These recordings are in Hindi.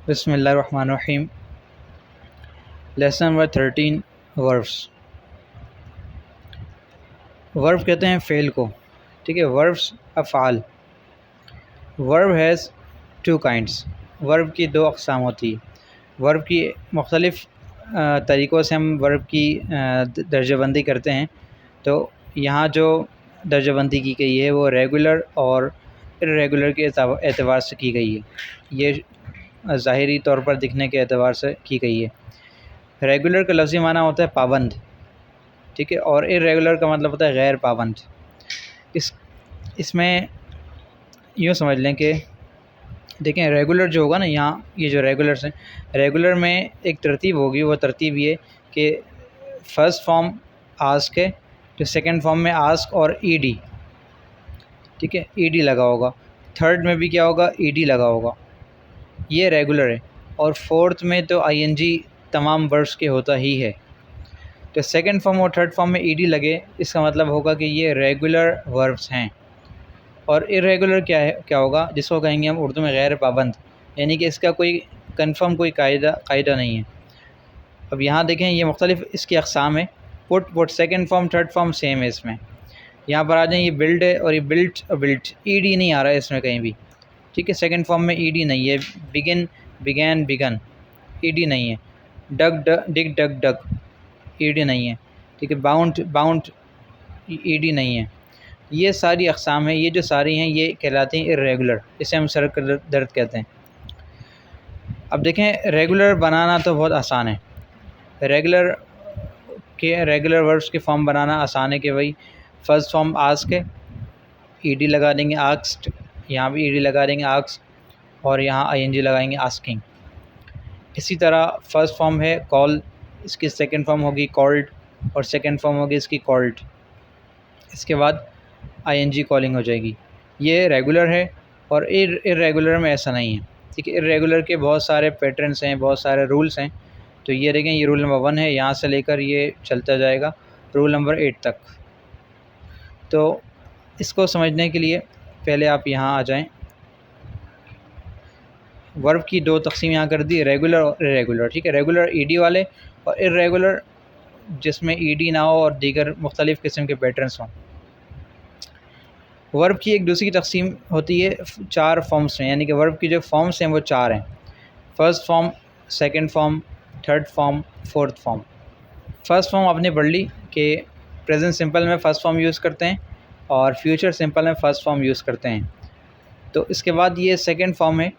बिस्मिल्लाहिर्रहमानिर्रहीम। Lesson number 13 verbs. वर्ब कहते हैं फ़ेल को, ठीक है। वर्ब्स अफ़आल। Verb has two kinds. Verb की दो अक़साम होती है। वर्ब की मुख्तलिफ़ तरीक़ों से हम वर्ब की दर्जाबंदी करते हैं। तो यहाँ जो दर्जाबंदी की गई है वो रेगुलर और इर्रेगुलर के एतबार से की गई है। ये ज़ाहिरी तौर पर दिखने के एतबार से की गई है। रेगुलर का लफ्ज़ी माना होता है पाबंद, ठीक है, और इर्रेगुलर का मतलब होता है गैर पाबंद। इसमें यूँ समझ लें कि देखें, रेगुलर जो होगा ना, यहाँ ये जो रेगुलर्स हैं, रेगुलर में एक तरतीब होगी। वो तरतीब ये कि फ़र्स्ट फॉर्म आस्क है, तो सेकंड फॉर्म में आस्क और ईडी, ठीक है, ईडी लगा होगा। थर्ड में भी क्या होगा, ईडी लगा होगा। ये रेगुलर है। और फोर्थ में तो आईएनजी तमाम वर्ब्स के होता ही है। तो सेकंड फॉर्म और थर्ड फॉर्म में ईडी लगे, इसका मतलब होगा कि ये रेगुलर वर्ब्स हैं। और इर्रेगुलर क्या होगा, जिसको कहेंगे हम उर्दू में गैर पाबंद, यानी कि इसका कोई कंफर्म कोई कायदा नहीं है। अब यहाँ देखें, ये मुख्तलिफ़ इसकी अक़साम है। Put second form third form same है इसमें। यहाँ पर आ जाए, ये बिल्ड है और ये बिल्ट ईडी नहीं आ रहा है इसमें कहीं भी, ठीक है। सेकंड फॉर्म में ईडी नहीं है। बिगैन बिगन ईडी नहीं है। डिग डग ईडी नहीं है, ठीक है। बाउंड ईडी नहीं है। ये सारी अक़साम है। ये जो सारी हैं ये कहलाती हैं इर्रेगुलर। इसे हम सर का दर्द कहते हैं। अब देखें, रेगुलर बनाना तो बहुत आसान है। रेगुलर वर्ब्स के फॉर्म बनाना आसान है कि भाई फ़र्स्ट फॉर्म आस्क है, ईडी लगा देंगे आस्क्ड, यहाँ भी ईडी लगा देंगे आस्क्ड, और यहाँ आईएनजी लगाएंगे आस्किंग। इसी तरह फ़र्स्ट फॉर्म है कॉल, इसकी सेकंड फॉर्म होगी कॉल्ड, और सेकंड फॉर्म होगी इसकी कॉल्ड। इसके बाद आईएनजी कॉलिंग हो जाएगी। ये रेगुलर है। और इर्रेगुलर में ऐसा नहीं है, ठीक है। इर्रेगुलर के बहुत सारे पैटर्न्स हैं, बहुत सारे रूल्स हैं। तो ये देखें, ये रूल नंबर 1 है, यहाँ से लेकर ये चलता जाएगा रूल नंबर 8 तक। तो इसको समझने के लिए पहले आप यहाँ आ जाएं। वर्ब की दो तकसीम यहाँ कर दी, रेगुलर और इर्रेगुलर, ठीक है। रेगुलर ईडी वाले और इर्रेगुलर जिसमें ईडी ना हो और दीगर मुख्तलिफ़ किस्म के पैटर्न्स हों। वर्ब की एक दूसरी तकसीम होती है 4 फॉर्म्स में, यानी कि वर्ब की जो फॉर्म्स हैं वो 4 हैं। First form, second form, third form, fourth form. First form आपने पढ़ ली कि प्रेजेंट सिंपल में फ़र्स्ट फॉर्म यूज़ करते हैं और फ्यूचर सिंपल में फ़र्स्ट फॉर्म यूज़ करते हैं। तो इसके बाद ये सेकंड फॉर्म है,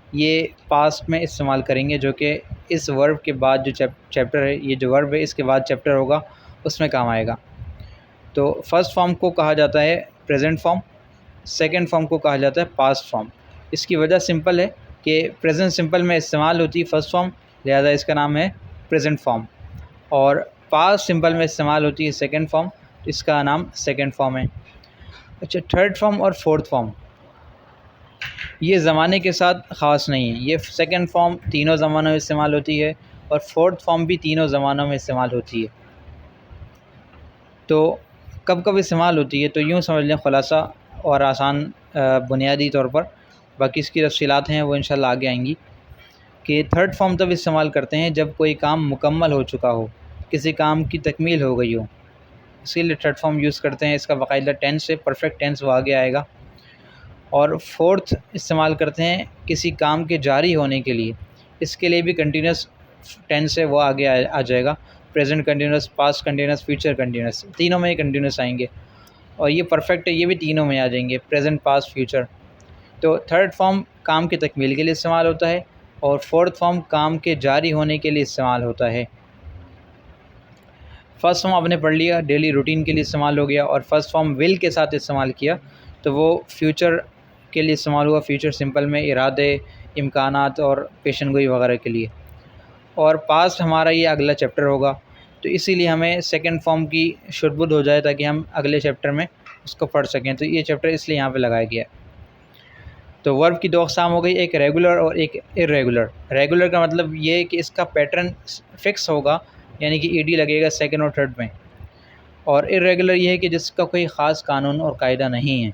ये पास्ट में इस्तेमाल करेंगे, जो कि इस वर्ब के बाद जो चैप्टर है, ये जो वर्ब है इसके बाद चैप्टर होगा उसमें काम आएगा। तो फ़र्स्ट फॉर्म को कहा जाता है प्रेजेंट फॉर्म, सेकंड फॉर्म को कहा जाता है पास्ट फॉर्म। इसकी वजह सिंपल है कि प्रेजेंट सिंपल में इस्तेमाल होती है फ़र्स्ट फॉर्म, लिहाजा इसका नाम है प्रेजेंट फॉर्म। और पास्ट सिंपल में इस्तेमाल होती है सेकंड फॉर्म, इसका नाम सेकंड फॉर्म है। अच्छा, थर्ड फॉर्म और फोर्थ फॉर्म ये ज़माने के साथ ख़ास नहीं है। ये सेकंड फॉर्म तीनों ज़मानों में इस्तेमाल होती है और फोर्थ फॉर्म भी तीनों ज़मानों में इस्तेमाल होती है। तो कब कब इस्तेमाल होती है, तो यूँ समझ लें ख़ुलासा और आसान बुनियादी तौर पर, बाकी इसकी तफ़सीलात हैं वो इंशाल्लाह आगे आएंगी। कि थर्ड फॉर्म तब इस्तेमाल करते हैं जब कोई काम मुकम्मल हो चुका हो, किसी काम की तकमील हो गई हो, इसीलिए थर्ड फॉर्म यूज़ करते हैं। इसका बाकायदा टेंस है, परफेक्ट टेंस वो आगे आएगा। और फोर्थ इस्तेमाल करते हैं किसी काम के जारी होने के लिए, इसके लिए भी कंटिन्यूस टेंस है वो आगे आ जाएगा। Present continuous, past continuous, future continuous, तीनों में ही कंटिन्यूस आएंगे। और ये परफेक्ट है, ये भी तीनों में आ जाएंगे, प्रेजेंट, पास्ट, फ्यूचर। तो थर्ड फॉर्म काम की तकमील के लिए इस्तेमाल होता है और फोर्थ फॉर्म काम के जारी होने के लिए इस्तेमाल होता है। फ़र्स्ट फॉर्म आपने पढ़ लिया, डेली रूटीन के लिए इस्तेमाल हो गया, और फर्स्ट फॉर्म विल के साथ इस्तेमाल किया तो वो फ्यूचर के लिए इस्तेमाल हुआ। फ्यूचर सिंपल में इरादे, इम्कानात और पेशन गोई वगैरह के लिए। और पास्ट हमारा ये अगला चैप्टर होगा, तो इसीलिए हमें सेकंड फॉर्म की शुरुआत हो जाए ताकि हम अगले चैप्टर में उसको पढ़ सकें। तो ये चैप्टर इसलिए यहाँ पे लगाया गया। तो वर्ब की दो अक़साम हो गई, एक रेगुलर और एक इर्रेगुलर। रेगुलर का मतलब ये है कि इसका पैटर्न फ़िक्स होगा, यानी कि ईडी लगेगा सेकंड और थर्ड में। और इर्रेगुलर ये है कि जिसका कोई ख़ास कानून और कायदा नहीं है,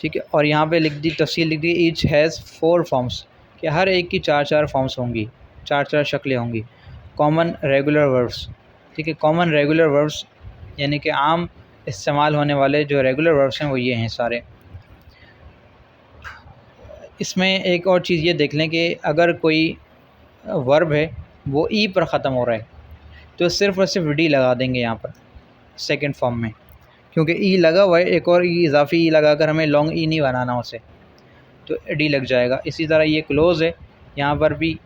ठीक है। और यहाँ पे लिख दी, तफसील लिख दी, ईच हैज़ 4 फॉर्म्स, कि हर एक की 4 फॉर्म्स होंगी, 4 शक्लें होंगी। कॉमन रेगुलर वर्ब्स, ठीक है। कॉमन रेगुलर वर्ब्स यानी कि आम इस्तेमाल होने वाले जो रेगुलर वर्ब्स हैं वो ये हैं सारे। इसमें एक और चीज़ ये देख लें कि अगर कोई वर्ब है वो ई पर ख़त्म हो रहा है तो सिर्फ़ और सिर्फ डी लगा देंगे यहाँ पर सेकंड फॉर्म में, क्योंकि ई लगा हुआ है, एक और ई इजाफ़ी ई लगाकर हमें लॉन्ग ई नहीं बनाना उसे, तो डी लग जाएगा। इसी तरह ये क्लोज़ है, यहाँ पर भी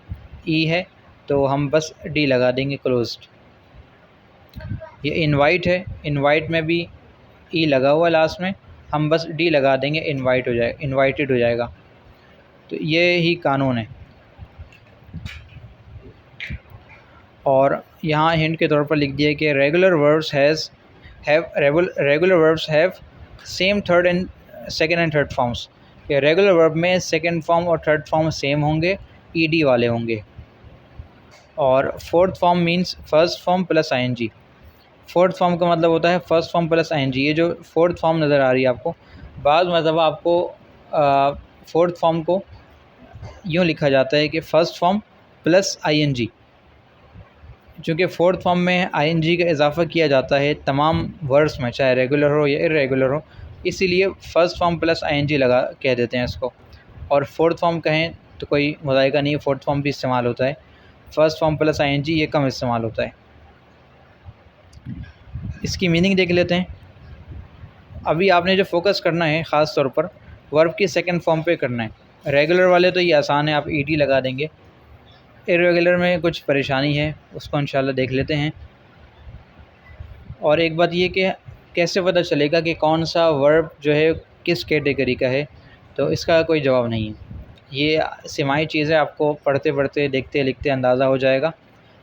ई है तो हम बस डी लगा देंगे, क्लोज्ड। ये इनवाइट है, इनवाइट में भी ई लगा हुआ लास्ट में, हम बस डी लगा देंगे, इनवाइट हो जाएगा, इनवाइटेड हो जाएगा। तो ये ही कानून है। और यहाँ हिंट के तौर पर लिख दिया कि regular verbs regular verbs have same third and second and third forms, कि रेगुलर वर्ब में सेकंड फॉर्म और थर्ड फॉर्म सेम होंगे, ईडी वाले होंगे। और fourth form means first form plus ING. Fourth form का मतलब होता है फर्स्ट फॉर्म प्लस आईएनजी। ये जो फोर्थ फॉर्म नज़र आ रही है आपको, बाज़ मतलब आपको फोर्थ फॉर्म को यूँ लिखा जाता है कि फ़र्स्ट फॉर्म प्लस आईएनजी, चूँकि फोर्थ फॉर्म में आईएनजी का इजाफ़ा किया जाता है तमाम वर्ड्स में, चाहे रेगुलर हो या इरेगुलर हो, इसीलिए फ़र्स्ट फॉर्म प्लस आईएनजी लगा कह देते हैं इसको। और फोर्थ फॉर्म कहें तो कोई मुज़ायका नहीं है, फोर्थ फॉर्म भी इस्तेमाल होता है। फ़र्स्ट फॉर्म प्लस आईएनजी ये कम इस्तेमाल होता है। इसकी मीनिंग देख लेते हैं। अभी आपने जो फोकस करना है ख़ास तौर पर वर्ब की सेकंड फॉर्म पे करना है। रेगुलर वाले तो ये आसान है, आप ईडी लगा देंगे। इरेगुलर में कुछ परेशानी है, उसको इंशाल्लाह देख लेते हैं। और एक बात ये कि कैसे पता चलेगा कि कौन सा वर्ब जो है किस कैटेगरी का है, तो इसका कोई जवाब नहीं है। ये सिमाही चीज़ है, आपको पढ़ते पढ़ते देखते लिखते अंदाज़ा हो जाएगा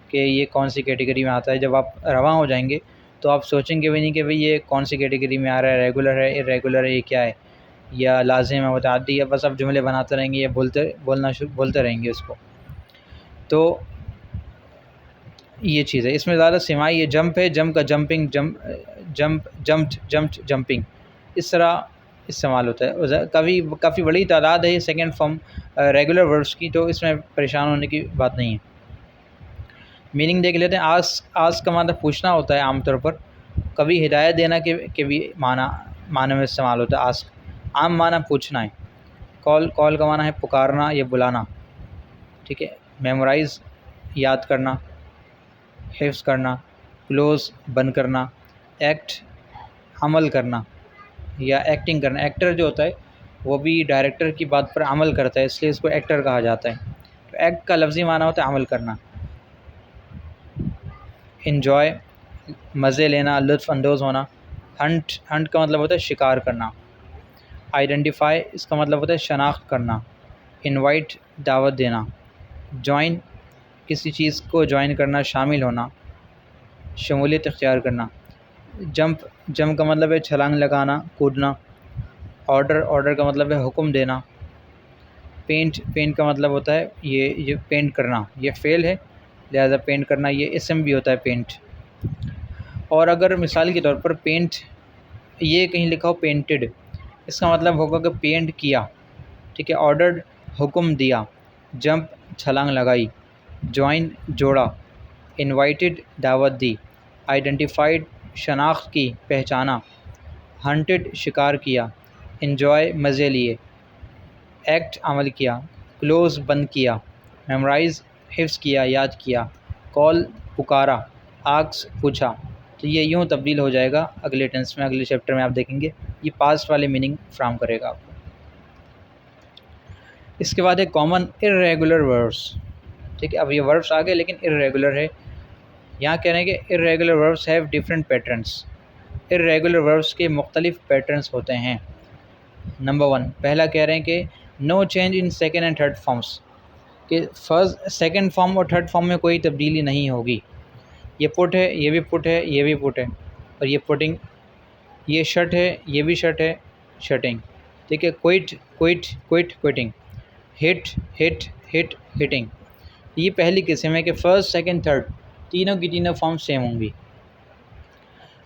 कि ये कौन सी कैटेगरी में आता है। जब आप रवां हो जाएंगे तो आप सोचेंगे भी नहीं कि भाई ये कौन सी कैटेगरी में आ रहा है, रेगुलर है, इरेगुलर है, ये क्या है, या लाजिम है, मुतअद्दी है। बस आप जुमले बनाते रहेंगे या बोलते रहेंगे उसको। तो ये चीज़ है, इसमें ज़्यादा सिमाई ये जंप है, जंप का जंपिंग, जंपिंग, इस तरह इस्तेमाल होता है। काफ़ी बड़ी तादाद है सेकंड फॉर्म रेगुलर वर्ब्स की, तो इसमें परेशान होने की बात नहीं है। मीनिंग देख लेते हैं। आस्क का मतलब पूछना होता है आमतौर पर, कभी हिदायत देना के भी माना में इस्तेमाल होता है आस्क। आम माना पूछना है। कॉल का माना है पुकारना या बुलाना, ठीक है। मेमोराइज़ याद करना, हिफ्ज़ करना, क्लोज़ बंद करना, एक्ट अमल करना या एक्टिंग करना। एक्टर जो होता है वो भी डायरेक्टर की बात पर अमल करता है, इसलिए इसको एक्टर कहा जाता है। तो एक्ट का लफ्ज़ी माना होता है अमल करना। इन्जॉय मज़े लेना, लुत्फ़ अंदोज़ होना। हंट का मतलब होता है शिकार करना। आइडेंटिफाई इसका मतलब होता है शनाख्त करना। इनवाइट दावत देना। जॉइन किसी चीज़ को जॉइन करना, शामिल होना, शमूलियत इख्तियार करना। जंप का मतलब है छलांग लगाना, कूदना। ऑर्डर का मतलब है हुक्म देना। पेंट का मतलब होता है ये पेंट करना, ये फ़ेल है, लिहाजा पेंट करना ये इसम भी होता है पेंट। और अगर मिसाल के तौर पर पेंट ये कहीं लिखा हो पेंटेड, इसका मतलब होगा कि पेंट किया, ठीक है। ऑर्डर्ड हुक्म दिया। जंप छलांग लगाई। जॉइन जोड़ा। इनवाइटेड दावत दी। आइडेंटिफाइड शनाख्त की, पहचाना। हंटेड शिकार किया। इन्जॉय मज़े लिए। एक्ट अमल किया। क्लोज़ बंद किया। मेमोराइज़ हिफ्ज़ किया, याद किया। कॉल पुकारा। आस्क पूछा। तो ये यूँ तब्दील हो जाएगा अगले टेंस में, अगले चैप्टर में आप देखेंगे ये पास्ट वाले मीनिंग फ्राहम करेगा आपको। इसके बाद है कॉमन इर्रेगुलर वर्ब्स, ठीक है। अब ये वर्ब्स आ गए लेकिन इर्रेगुलर है। यहाँ कह रहे हैं कि irregular verbs have different patterns. Irregular verbs के मुख्तलिफ पैटर्न्स होते हैं। नंबर 1 पहला कह रहे हैं कि no change in second and third forms, कि फर्स्ट सेकेंड फॉर्म और थर्ड फॉर्म में कोई तब्दीली नहीं होगी। ये पुट है, ये भी पुट है, ये भी पुट है, और ये पुटिंग। ये शट है, ये भी शट है, शटिंग, ठीक है। क्विटिंग। हिटिंग। ये पहली किस्म है कि फ़र्स्ट सेकंड थर्ड तीनों की तीनों फॉर्म सेम होंगी।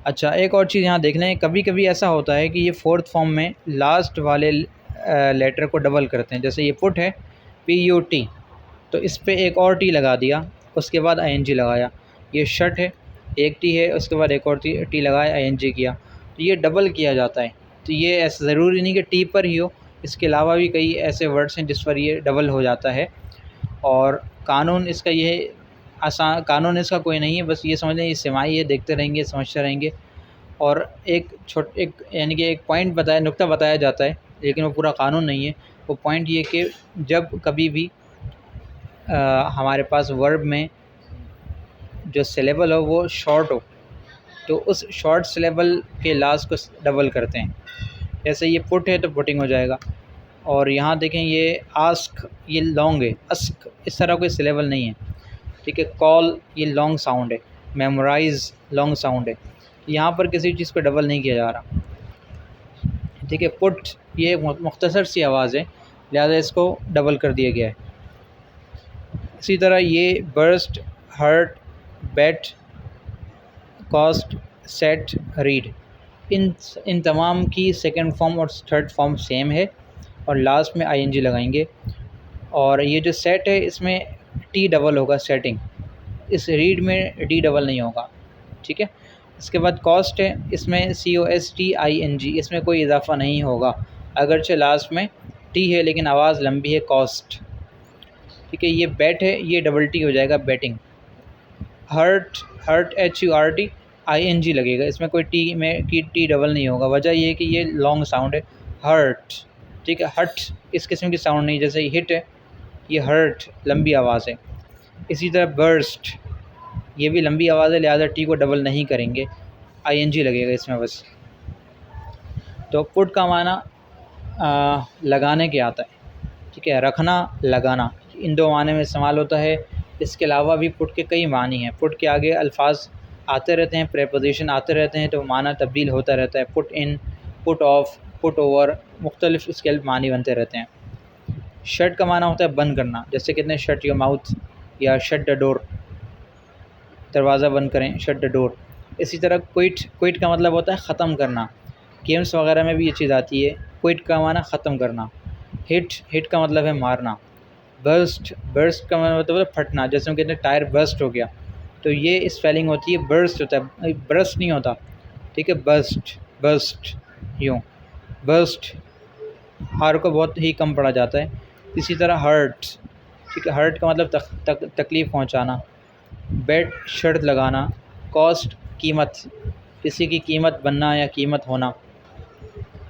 अच्छा, एक और चीज़ यहाँ देख लें, कभी कभी ऐसा होता है कि ये फोर्थ फॉर्म में लास्ट वाले लेटर को डबल करते हैं। जैसे ये पुट है, PUT, तो इस पे एक और टी लगा दिया, उसके बाद ING लगाया। ये शट है, एक टी है, उसके बाद एक और टी लगाया, ING किया, तो ये डबल किया जाता है। तो ये ऐसा ज़रूरी नहीं कि टी पर ही हो, इसके अलावा भी कई ऐसे वर्ड्स हैं जिस पर ये डबल हो जाता है। और कानून इसका ये आसान, कानून इसका कोई नहीं है, बस ये समझ लें ये सिमाही है, देखते रहेंगे, समझते रहेंगे। और एक यानी कि एक पॉइंट बताया, नुक्ता बताया जाता है, लेकिन वो पूरा कानून नहीं है। वो पॉइंट ये कि जब कभी भी हमारे पास वर्ब में जो सिलेबल हो वो शॉर्ट हो, तो उस शॉर्ट सिलेबल के लास्ट को डबल करते हैं। जैसे ये पुट है तो पुटिंग हो जाएगा। और यहाँ देखें ये आस्क, ये लॉन्ग है, अस्क इस तरह कोई सिलेबल नहीं है, ठीक है। कॉल ये लॉन्ग साउंड है, मेमोराइज लॉन्ग साउंड है, यहाँ पर किसी चीज़ को डबल नहीं किया जा रहा, ठीक है। पुट ये मुख्तसर सी आवाज़ है, लिहाजा इसको डबल कर दिया गया है। इसी तरह ये बर्स्ट, हर्ट, बेट, कॉस्ट, सेट, रीड, इन तमाम की सेकंड फॉर्म और थर्ड फॉर्म सेम है, और लास्ट में ING लगाएंगे। और ये जो सेट है इसमें टी डबल होगा, सेटिंग। इस रीड में डी डबल नहीं होगा, ठीक है। इसके बाद कॉस्ट है, इसमें COSTING, इसमें कोई इजाफा नहीं होगा, अगरचे लास्ट में टी है लेकिन आवाज़ लंबी है, कॉस्ट, ठीक है। ये बैट है, ये डबल टी हो जाएगा, बैटिंग। हर्ट, HURT, ING लगेगा, इसमें कोई टी में टी डबल नहीं होगा, वजह ये है कि ये लॉन्ग साउंड है, हर्ट, ठीक है। हट इस किस्म की साउंड नहीं, जैसे हिट है, ये हर्ट लंबी आवाज़ है। इसी तरह बर्स्ट, ये भी लंबी आवाज़ है, लिहाजा टी को डबल नहीं करेंगे, ING लगेगा इसमें बस। तो पुट का माना लगाने के आता है, ठीक है, रखना, लगाना, इन दो माने में इस्तेमाल होता है। इसके अलावा भी पुट के कई मानी हैं, पुट के आगे अल्फाज आते रहते हैं, प्रेपोजिशन आते रहते हैं, तो माना तब्दील होता रहता है। Put in, put off, put over, मुख्तलिफ इसके मानी बनते रहते हैं। शट का माना होता है बंद करना, जैसे कहते हैं शट योर माउथ, या शट द डोर, दरवाज़ा बंद करें, शट द डोर। इसी तरह क्विट का मतलब होता है ख़त्म करना, गेम्स वगैरह में भी ये चीज़ आती है, क्विट का माना ख़त्म करना। हिट का मतलब है मारना। बर्स्ट का मतलब है फटना, जैसे हम कहते हैं टायर बर्स्ट हो गया, तो ये स्पेलिंग होती है बर्स्ट होता है, बर्स्ट नहीं होता, ठीक है। बर्स्ट यूँ, बर्स्ट हार को बहुत ही कम पढ़ा जाता है। इसी तरह हर्ट, ठीक है, हर्ट का मतलब तकलीफ़ पहुंचाना। बेट शर्त लगाना। कॉस्ट कीमत, किसी की कीमत बनना या कीमत होना।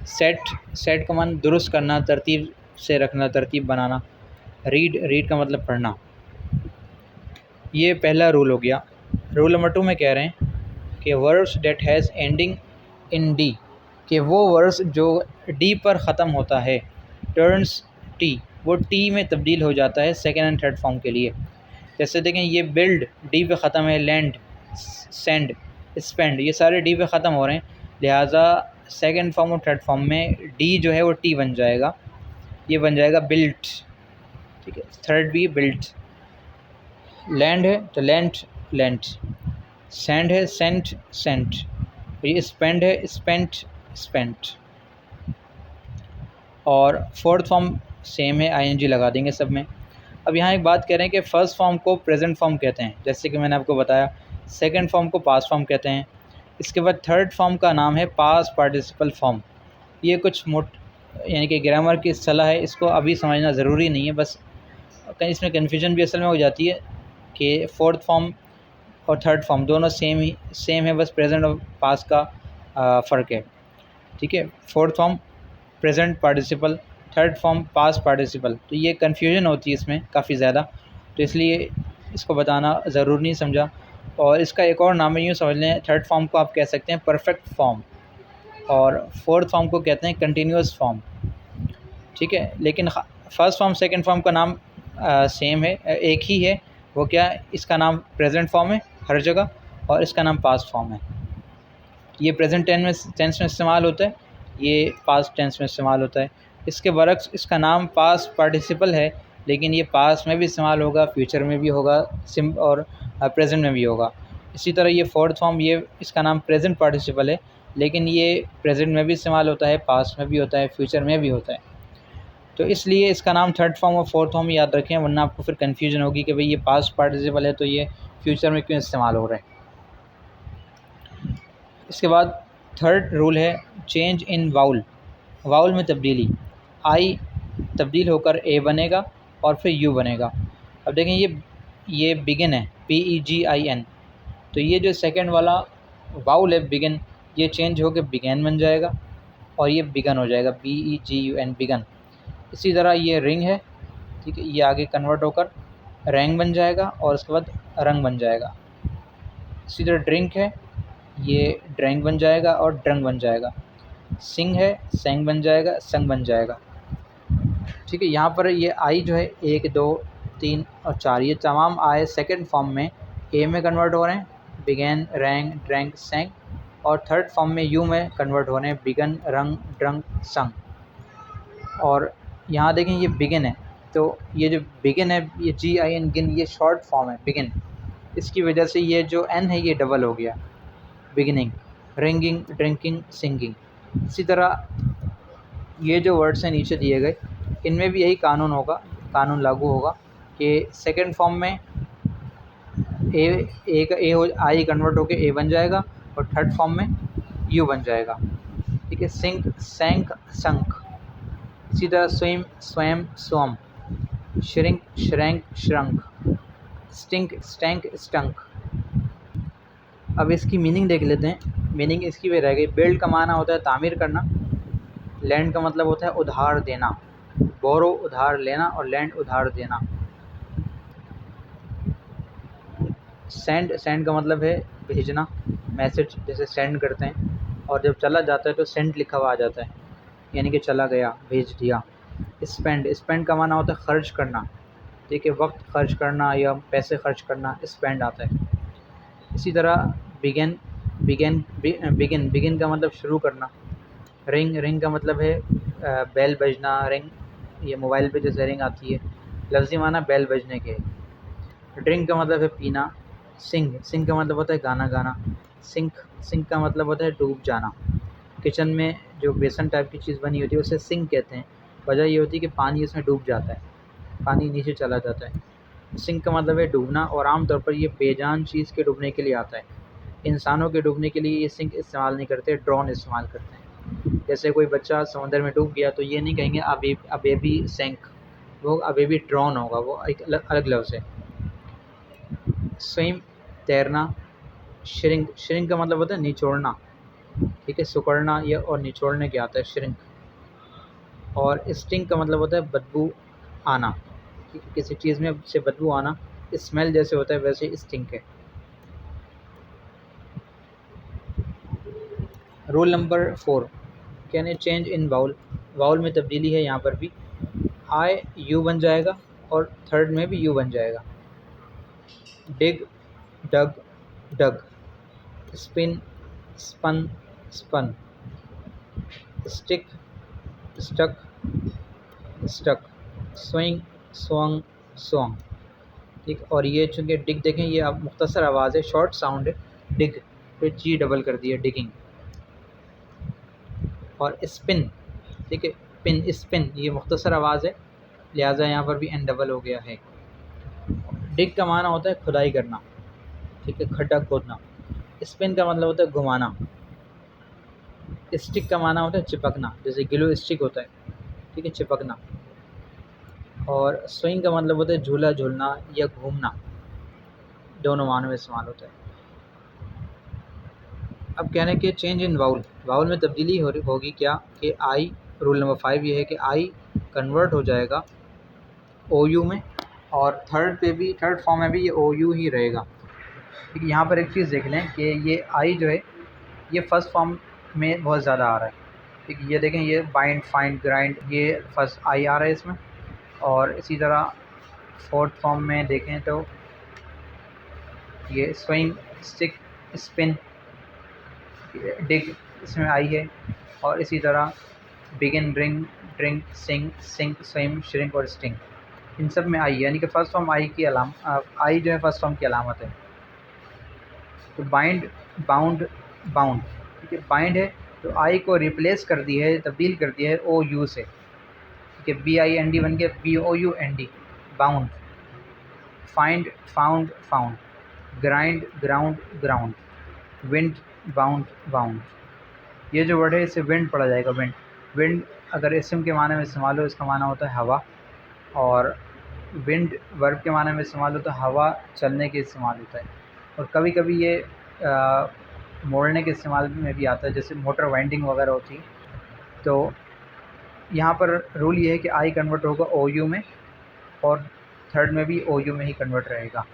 सेट का मन दुरुस्त करना, तरतीब से रखना, तरतीब बनाना। रीड का मतलब पढ़ना। ये पहला रूल हो गया। रूल नंबर 2 में कह रहे हैं कि words that has ending in D, कि वो वर्ड्स जो डी पर ख़त्म होता है, टर्न्स टी, वो टी में तब्दील हो जाता है सेकेंड एंड थर्ड फॉर्म के लिए। जैसे देखें ये बिल्ड डी पे ख़त्म है, लैंड, सेंड, स्पेंड, ये सारे डी पे ख़त्म हो रहे हैं, लिहाजा सेकेंड फॉर्म और थर्ड फॉर्म में डी जो है वो टी बन जाएगा, ये बन जाएगा बिल्ट, ठीक है। थर्ड भी बिल्ट। लैंड है तो लैंड, सेंड है सेंट, ये स्पेंड है स्पेंट। और फोर्थ फॉर्म सेम है, ING लगा देंगे सब में। अब यहाँ एक बात कह रहे हैं कि फ़र्स्ट फॉर्म को प्रेजेंट फॉर्म कहते हैं, जैसे कि मैंने आपको बताया। सेकंड फॉर्म को पास्ट फॉर्म कहते हैं। इसके बाद थर्ड फॉर्म का नाम है पास्ट पार्टिसिपल फॉर्म। ये कुछ यानी कि ग्रामर की सलाह है, इसको अभी समझना ज़रूरी नहीं है, बस कहीं इसमें कन्फ्यूजन भी असल में हो जाती है कि फोर्थ फॉर्म और थर्ड फॉर्म दोनों सेम है, बस प्रेजेंट और पास्ट का फ़र्क है, ठीक है। Fourth form present participle, third form past participle, तो ये कन्फ्यूजन होती है इसमें काफ़ी ज़्यादा, तो इसलिए इसको बताना ज़रूरी नहीं समझा। और इसका एक और नाम है, यूँ समझ लें, थर्ड फॉर्म को आप कह सकते हैं परफेक्ट फॉर्म, और फोर्थ फॉर्म को कहते हैं कंटिन्यूस फॉर्म, ठीक है। लेकिन फर्स्ट फॉर्म सेकंड फॉर्म का नाम सेम है, एक ही है। वो क्या, इसका नाम प्रेजेंट फॉर्म है हर जगह, और इसका नाम पास्ट फॉर्म है। ये प्रेजेंट टेंस में इस्तेमाल होता है, ये पास्ट टेंस में इस्तेमाल होता है। इसके बरक्स इसका नाम पास्ट पार्टिसिपल है, लेकिन ये पास्ट में भी इस्तेमाल होगा, फ्यूचर में भी होगा, और प्रेजेंट में भी होगा। इसी तरह ये फोर्थ फॉर्म, ये इसका नाम प्रेजेंट पार्टिसिपल है, लेकिन ये प्रेजेंट में भी इस्तेमाल होता है, पास्ट में भी होता है, फ्यूचर में भी होता है। तो इसलिए इसका नाम थर्ड फॉर्म और फोर्थ फॉर्म याद रखें, वरना आपको फिर कन्फ्यूजन होगी कि भाई ये पास्ट पार्टिसिपल है तो ये फ्यूचर में क्यों इस्तेमाल हो रहा है। इसके बाद थर्ड रूल है चेंज इन वाउल। वाउल में तब्दीली, आई तब्दील होकर ए बनेगा और फिर यू बनेगा। अब देखें ये बिगिन है, PEGIN, तो ये जो सेकंड वाला वाउल है बिगिन, ये चेंज होकर बिगैन बन जाएगा और ये बिगन हो जाएगा, BEGUN बिगन। इसी तरह ये रिंग है, ठीक है, ये आगे कन्वर्ट होकर रैंग बन जाएगा और उसके बाद रंग बन जाएगा। इसी तरह ड्रिंक है, ये ड्रैंग बन जाएगा और ड्रंग बन जाएगा। सिंग है, सेंग बन जाएगा, संग बन जाएगा। ठीक है, यहाँ पर ये आई जो है 1 2 3 और 4 ये तमाम आए सेकंड फॉर्म में ए में कन्वर्ट हो रहे हैं, बिगैन, रैंग, ड्रैंक, सेंग, और थर्ड फॉर्म में यू में कन्वर्ट हो रहे हैं, बिगन, रंग, ड्रंक, संग। और यहाँ देखें ये बिगिन है, तो ये जो बिगिन है ये GIN गिन, ये शॉर्ट फॉर्म है बिगिन, इसकी वजह से ये जो एन है ये डबल हो गया, बिगिनिंग, रिंगिंग, ड्रिंकिंग, सिंगिंग। इसी तरह ये जो वर्ड्स हैं नीचे दिए गए, इनमें भी यही कानून लागू होगा कि सेकंड फॉर्म में ए का ए हो, आई कन्वर्ट होकर ए बन जाएगा और थर्ड फॉर्म में यू बन जाएगा। ठीक है, सिंक, सैंक, संक। इसी तरह swim, swam, swum, shrink, shrank, shrunk, stink, stank, stunk. अब इसकी मीनिंग देख लेते हैं। मीनिंग इसकी भी रह गई। बिल्ड का माना होता है तामीर करना, लैंड का मतलब होता है उधार देना, बोरो उधार लेना और लैंड उधार देना। सेंड का मतलब है भेजना, मैसेज जैसे सेंड करते हैं, और जब चला जाता है तो सेंड लिखा हुआ आ जाता है, यानी कि चला गया, भेज दिया। स्पेंड का माना होता है खर्च करना, ठीक है, वक्त खर्च करना या पैसे खर्च करना, स्पेंड आता है। इसी तरह बिगिन का मतलब शुरू करना। रिंग का मतलब है बेल बजना, रिंग ये मोबाइल पे जैसे रिंग आती है, लफ्ज़ी माना बेल बजने के। ड्रिंक का मतलब है पीना। सिंग का मतलब होता है गाना गाना। सिंक का मतलब होता है डूब जाना। किचन में जो बेसन टाइप की चीज़ बनी होती है उसे सिंक कहते हैं। वजह ये होती है कि पानी इसमें डूब जाता है, पानी नीचे चला जाता है। सिंक का मतलब है डूबना, और आमतौर पर ये बेजान चीज़ के डूबने के लिए आता है। इंसानों के डूबने के लिए ये सिंक इस्तेमाल नहीं करते, ड्रोन इस्तेमाल करते हैं। जैसे कोई बच्चा समुद्र में डूब गया तो ये नहीं कहेंगे अ बेबी सैंक, वो अ बेबी ड्रोन होगा, वो एक अलग लफ्ज़ है। स्विम, तैरना। श्रिंक का मतलब होता है निचोड़ना, ठीक है, सुकड़ना या और निचोड़ने के आता है श्रिंक। और स्टिंक का मतलब होता है बदबू आना, ठीक है, किसी चीज़ में से बदबू आना, स्मेल जैसे होता है वैसे स्टिंक है। Rule number 4, can change in vowel. Vowel में तब्दीली है, यहाँ पर भी आई यू बन जाएगा और थर्ड में भी यू बन जाएगा। Dig, dug, dug. Spin, spun, spun. Stick, stuck, stuck. Swing, swung, swung. ठीक, और ये चूँकि डिग देखें ये अब मुख्तसर आवाज़ है, शॉर्ट साउंड है, डिग फिर जी डबल कर दिया, डिगिंग। और स्पिन, ठीक है, पिन, स्पिन, ये मुख्तसर आवाज़ है, लिहाजा यहाँ पर भी एन डबल हो गया है। डिग का माना होता है खुदाई करना, ठीक है, खड्डा खोदना। स्पिन का मतलब होता है घुमाना। स्टिक का माना होता है चिपकना, जैसे ग्लू स्टिक होता है, ठीक है, चिपकना। और स्विंग का मतलब होता है झूला झूलना या घूमना, दोनों मानों में इस्तेमाल होता है। अब कहने के चेंज इन वाउल। वाउल में तब्दीली होगी क्या कि आई, रूल नंबर 5 ये है कि आई कन्वर्ट हो जाएगा OU में, और थर्ड फॉर्म में भी ये OU ही रहेगा। ठीक है, यहाँ पर एक चीज़ देख लें कि ये आई जो है ये फर्स्ट फॉर्म में बहुत ज़्यादा आ रहा है। ठीक है, ये देखें, ये बाइंड, फाइंड, ग्राइंड, ये फर्स्ट आई आ रहा है इसमें। और इसी तरह फोर्थ फॉर्म में देखें तो ये स्विंग, स्टिक, स्पिन, डिग, इसमें आई है। और इसी तरह begin, ring, drink, sink, swim, shrink और स्टिंग, इन सब में आई, यानी कि फर्स्ट फॉर्म आई की आई जो है फर्स्ट फॉर्म की अलामत है। तो बाइंड, बाउंड, बाउंड, ठीक है, बाइंड है तो आई को रिप्लेस कर दी है, तब्दील कर दिया है OU से। ठीक है। BIND बन गया BOUND, bound. Find, found, found. Grind, ground, ground. Wind, bound, bound. ये जो वर्ड है इसे विंड पढ़ा जाएगा, विंड। विंड अगर इसम के माने में इस्तेमाल हो, इसका माना होता है हवा, और विंड वर्ब के माने में इस्तेमाल होता है हवा चलने के इस्तेमाल होता है। और कभी कभी ये मोड़ने के इस्तेमाल में भी आता है, जैसे मोटर वाइंडिंग वगैरह होती है। तो यहाँ पर रूल ये है कि आई कन्वर्ट होगा OU में, और थर्ड में भी OU में ही कन्वर्ट रहेगा।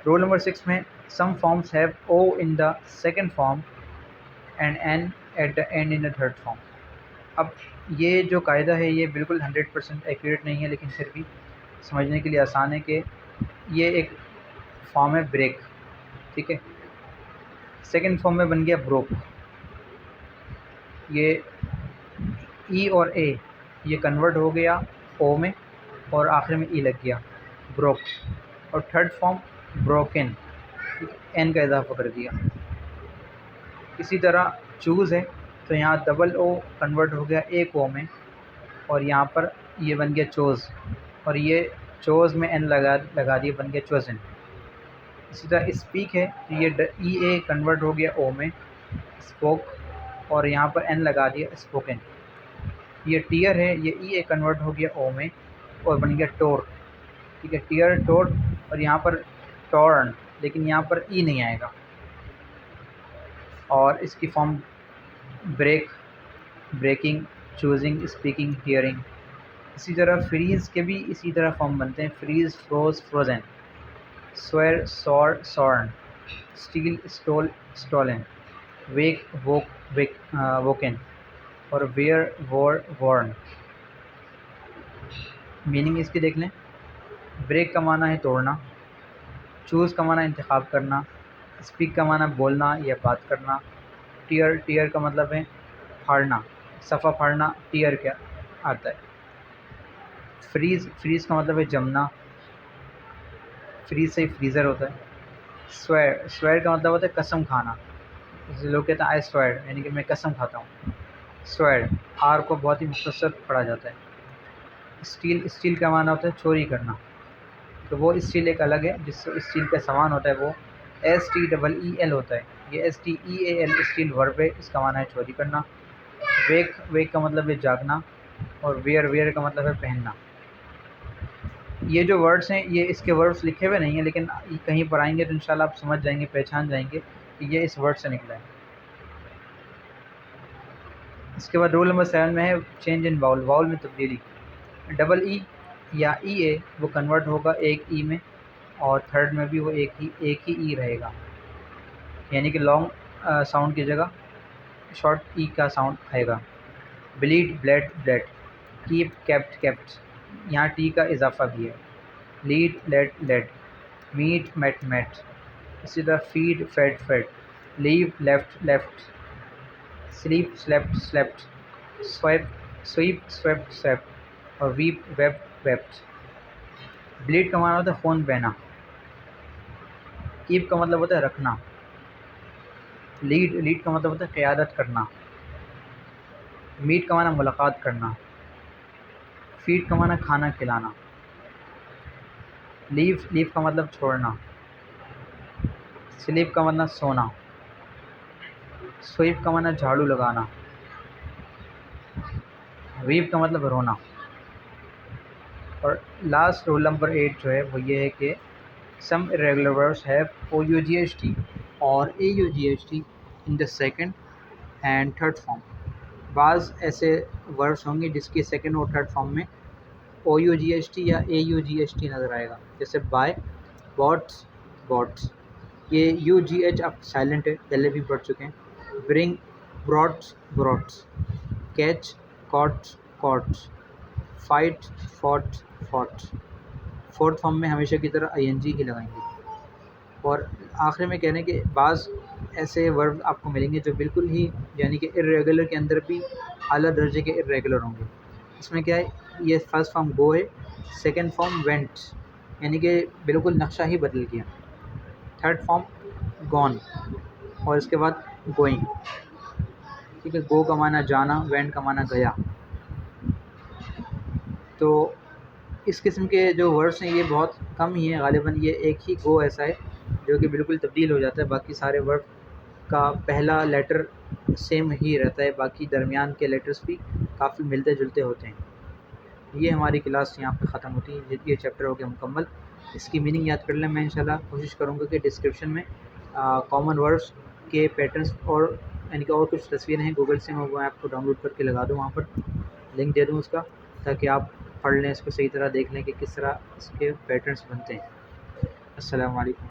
रूल नंबर 6 में some forms have O in the second form and N at the end in the third form. अब ये जो कायदा है ये बिल्कुल 100% एक्यूरेट नहीं है, लेकिन फिर भी समझने के लिए आसान है कि ये एक फॉर्म है ब्रेक, ठीक है। सेकेंड फॉर्म में बन गया ब्रोक। ये E और A ये कन्वर्ट हो गया O में, और आखिर में E लग गया, ब्रोक। और थर्ड फॉर्म ब्रोकन, N का इजाफा कर दिया। इसी तरह चूज़ है, तो यहाँ डबल O कन्वर्ट हो गया एक O में, और यहाँ पर ये बन गया चोज़, और ये चोज़ में N लगा दिया, बन गया चोज़न। इसी तरह स्पीक है, तो ये EA कन्वर्ट हो गया O में, स्पोक, और यहाँ पर N लगा दिया, स्पोकन। ये टीयर है, ये EA कन्वर्ट हो गया O में, और बन गया टोर, ठीक है। टीयर, टोर, और यहाँ पर टॉर्न, लेकिन यहाँ पर E नहीं आएगा। और इसकी form break, breaking, choosing, speaking, hearing. इसी तरह फ्रीज़ के भी इसी तरह फॉर्म बनते हैं, freeze, froze, frozen. Swear, swore, sworn. Steal, stole, stolen. Wake, woke, woken. और वेयर, वोर, वॉर्न। मीनिंग इसकी देख लें। ब्रेक का माना है तोड़ना, चूज़ का माना इंतखाब करना, स्पीक का माना बोलना या बात करना, टीयर, टीयर का मतलब है फाड़ना, सफ़ा फाड़ना टीयर क्या आता है। फ्रीज़, फ्रीज़ का मतलब है जमना, फ्रीज़ से ही फ्रीज़र होता है। स्वेर, स्वेर का मतलब होता है कसम खाना, जैसे लोग कहते हैं आई स्वेर, यानी कि मैं कसम खाता हूँ। स्वेर, आर को बहुत ही मुख्तसर पढ़ा जाता है। स्टील, स्टील का माना होता है चोरी करना, तो वो स्टील एक अलग है, जिससे स्टील का सामान होता है वो STEEL होता है। ये STEAL स्टील वर्ब है, इसका माना है चोरी करना। वेक, वेक का मतलब है जागना, और वेयर, वेयर का मतलब है पहनना। ये जो वर्ड्स हैं ये इसके वर्ड्स लिखे हुए नहीं हैं, लेकिन कहीं पर आएंगे तो इंशाल्लाह आप समझ जाएंगे, पहचान जाएंगे कि ये इस वर्ड से निकला है। इसके बाद रूल नंबर 7 में है चेंज इन वाउल, वाउल में तब्दीली। डबल E या EA वो कन्वर्ट होगा एक E में, और थर्ड में भी वो एक ही E रहेगा, यानी कि लॉन्ग साउंड की जगह शॉर्ट E का साउंड आएगा। Bleed, bled, bled. Keep, kept, kept, यहाँ T का इजाफा भी है। Lead, led, led. Meet, met, met. इसी तरह feed, fed, fed. Leave, left, left. Sleep, slept, slept. Sweep, sweep, swept, swept. और वीप, वेप, वेप्ट। ब्लीड का माना होता है खून बहना। कीप का मतलब होता है रखना। लीड, लीड का मतलब होता है क़यादत करना। मीट का माना मुलाकात करना। फीड का माना खाना खिलाना। लीव, लीव का मतलब छोड़ना। स्लीप का मतलब सोना। स्वीप का माना झाड़ू लगाना। वीप का मतलब रोना। और लास्ट रूल नंबर 8 जो है वो ये है कि some irregular verbs have OUGHT और AUGHT in the second and third form. बाज़ ऐसे वर्ब्स होंगे जिसकी सेकंड और थर्ड फॉर्म में OUGHT या AUGHT नज़र आएगा, जैसे बाय, बॉट्स, बॉट्स। ये UGH अब साइलेंट है, पहले भी पढ़ चुके हैं। Bring, brought, brought. Catch, caught, caught. Fight, fought, fought. Fourth form में हमेशा की तरह ING ही लगाएंगे। और आखिर में कहने के बाज़ ऐसे वर्ब आपको मिलेंगे जो बिल्कुल ही यानी कि इर्रेगुलर के अंदर भी आला दर्जे के इर्रेगुलर होंगे। इसमें क्या है, ये फर्स्ट फॉर्म गो है, सेकंड फॉर्म वेंट, यानी कि बिल्कुल नक्शा ही बदल गया। थर्ड फॉर्म गॉन, और इसके बाद गोइंग, ठीक है। गो का माना जाना, वेंट का माना गया। तो इस किस्म के जो वर्ड्स हैं ये बहुत कम ही हैं, ग़ालिबन ये एक ही गो ऐसा है जो कि बिल्कुल तब्दील हो जाता है, बाकी सारे वर्ड का पहला लेटर सेम ही रहता है, बाकी दरमियान के लेटर्स भी काफ़ी मिलते जुलते होते हैं। ये हमारी क्लास यहाँ पे ख़त्म होती है, ये चैप्टर हो गया मुकम्मल। इसकी मीनिंग याद कर लें। मैं इंशाल्लाह कोशिश करूँगा कि डिस्क्रिप्शन में कॉमन वर्ड्स के पैटर्न्स और यानी कि और कुछ तस्वीरें हैं गूगल से, मैं वो आपको डाउनलोड करके लगा दूँ, वहाँ पर लिंक दे दूँ उसका, ताकि आप पढ़ लें, इसको सही तरह देख लें कि किस तरह इसके पैटर्न्स बनते हैं। अस्सलाम वालेकुम।